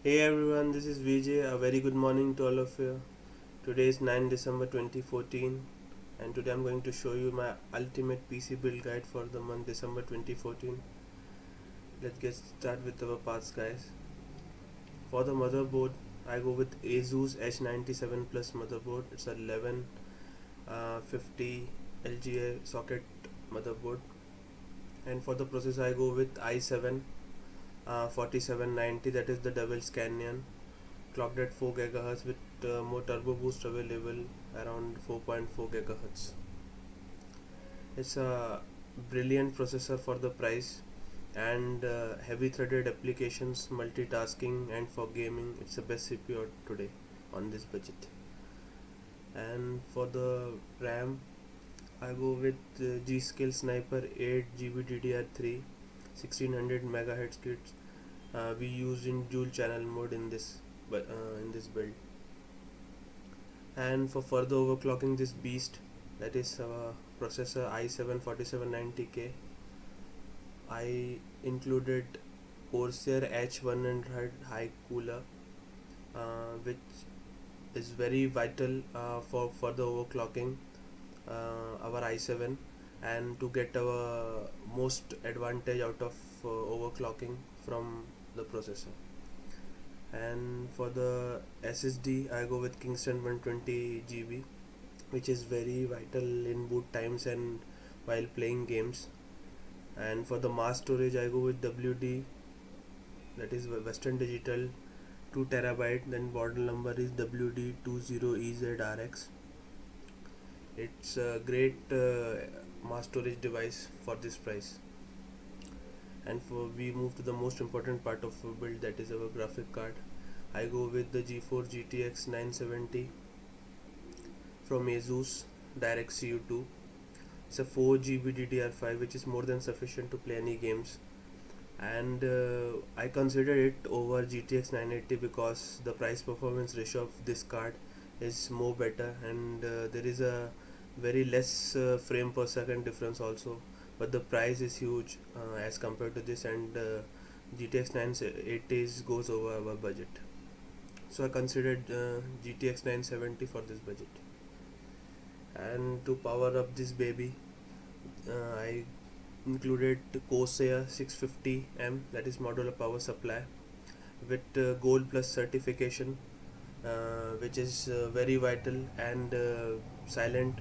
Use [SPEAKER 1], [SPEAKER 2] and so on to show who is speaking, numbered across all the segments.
[SPEAKER 1] Hey everyone, this is Vijay. A very good morning to all of you. Today is 9 December 2014 and today I'm going to show you my ultimate PC build guide for the month December 2014. Let's get started with our parts, guys. For the motherboard, I go with Asus H97 Plus motherboard. It's a 1150 LGA socket motherboard. And for the processor, I go with i7 4790, that is the Devil's Canyon, clocked at 4 GHz with more turbo boost available around 4.4 GHz. It's a brilliant processor for the price and heavy threaded applications, multitasking, and for gaming. It's the best CPU today on this budget. And for the RAM, I go with G-Skill Sniper 8GB DDR3 1600 MHz kits. We used in dual channel mode in this build. And for further overclocking this beast, that is processor i7 4790K, I included Corsair H100 high cooler, which is very vital for further overclocking our i7 and to get our most advantage out of overclocking from the processor. And for the SSD, I go with Kingston 120GB, which is very vital in boot times and while playing games. And for the mass storage, I go with WD, that is Western Digital 2TB, then model number is WD20EZRX. It's a great mass storage device for this price. And we move to the most important part of our build, that is our graphic card. I go with the GeForce GTX 970 from Asus DirectCU 2. It's a 4GB DDR5, which is more than sufficient to play any games. And I consider it over GTX 980 because the price performance ratio of this card is more better, and there is a very less frame per second difference also, but the price is huge as compared to this, and GTX 980 goes over our budget, so I considered GTX 970 for this budget. And to power up this baby, I included Corsair 650M, that is modular power supply with Gold Plus certification, which is very vital and silent,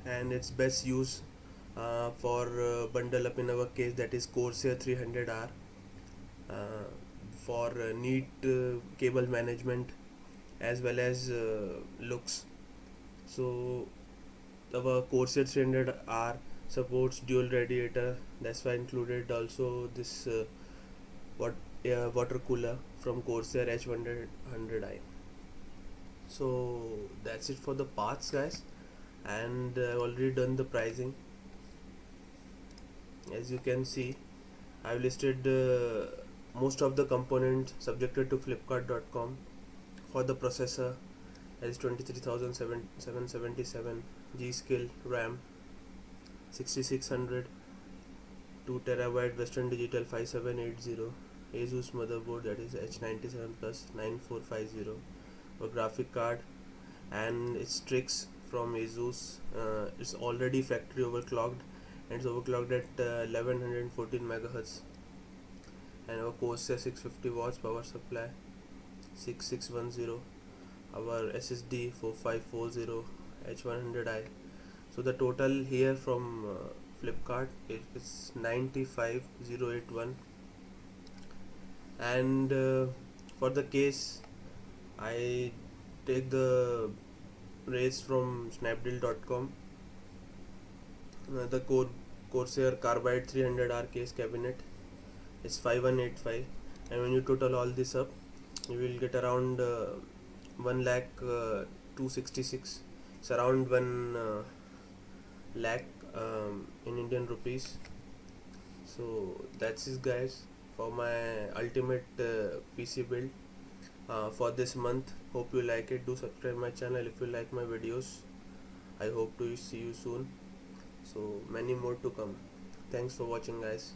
[SPEAKER 1] and its best use for bundle up in our case, that is Corsair 300R, for neat cable management as well as looks. So our Corsair 300R supports dual radiator, that's why I included also this water cooler from Corsair H100i. So that's it for the parts, guys, and I've already done the pricing. As you can see, I've listed most of the components subjected to flipkart.com. For the processor, that is 23,777 G-Skill RAM, 6600 2TB Western Digital 5780 Asus motherboard, that is H97 Plus 9450, a graphic card, and its Strix from Asus. It's already factory overclocked, and it's overclocked at 1114 MHz, and our Corsair 650 watts power supply, 6610, our SSD 4540 H100i. So the total here from Flipkart is 95081. And for the case, I take the rates from snapdeal.com. The Corsair Carbide 300R case cabinet is 5185, and when you total all this up, you will get around 1,266,000. It's around 1 lakh in Indian rupees. So that's it, guys, for my ultimate PC build for this month. Hope you like it. Do subscribe my channel if you like my videos. I hope to see you soon. So many more to come. Thanks for watching, guys.